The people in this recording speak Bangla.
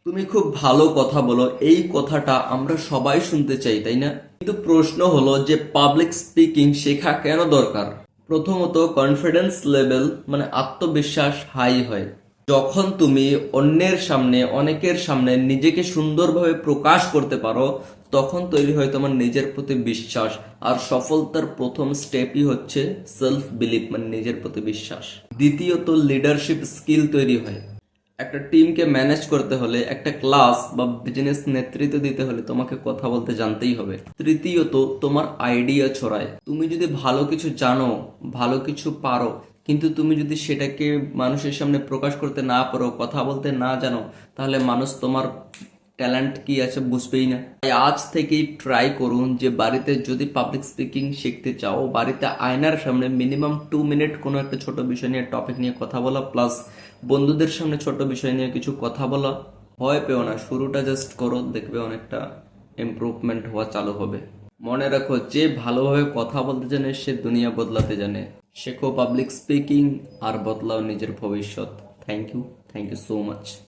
তুমি খুব ভালো কথা বলো, এই কথাটা আমরা সবাই শুনতে চাই, তাই না? কিন্তু প্রশ্ন হলো যে পাবলিক স্পিকিং শেখা কেন দরকার? প্রথমত, কনফিডেন্স লেভেল মানে আত্মবিশ্বাস হাই হয় যখন তুমি অন্যের সামনে, অনেকের সামনে নিজেকে সুন্দরভাবে প্রকাশ করতে পারো। তখন তৈরি হয় তোমার নিজের প্রতি বিশ্বাস। আর সফলতার প্রথম স্টেপই হচ্ছে সেলফ বিলিভ মানে নিজের প্রতি বিশ্বাস। দ্বিতীয়ত, লিডারশিপ স্কিল তৈরি হয়। একটা টিমকে ম্যানেজ করতে হলে, একটা ক্লাস বা বিজনেস নেতৃত্ব দিতে হলে তোমাকে কথা বলতে জানতেই হবে। তৃতীয়ত, তোমার আইডিয়া ছড়ায়। তুমি যদি ভালো কিছু জানো, ভালো কিছু পারো, কিন্তু তুমি যদি সেটাকে মানুষের সামনে প্রকাশ করতে না পারো, কথা বলতে না জানো, তাহলে মানুষ তোমার ট্যালেন্ট কি আছে বুঝবেই না। তাই আজ থেকেই ট্রাই করুন যে বাড়িতে যদি পাবলিক স্পিকিং শিখতে চাও, বাড়িতে আয়নার সামনে মিনিমাম 2 মিনিট কোনো একটা ছোট বিষয় নিয়ে, টপিক নিয়ে কথা বলা, প্লাস বন্ধুদের সামনে ছোট বিষয় নিয়ে কিছু কথা বলা। ভয় পেও না, শুরুটা জাস্ট করো, দেখবে অনেকটা ইমপ্রুভমেন্ট হওয়া চালু হবে। মনে রাখো, যে ভালোভাবে কথা বলতে জানে সে দুনিয়া বদলাতে জানে। শেখো পাবলিক স্পিকিং আর বদলাও নিজের ভবিষ্যৎ। Thank you so much.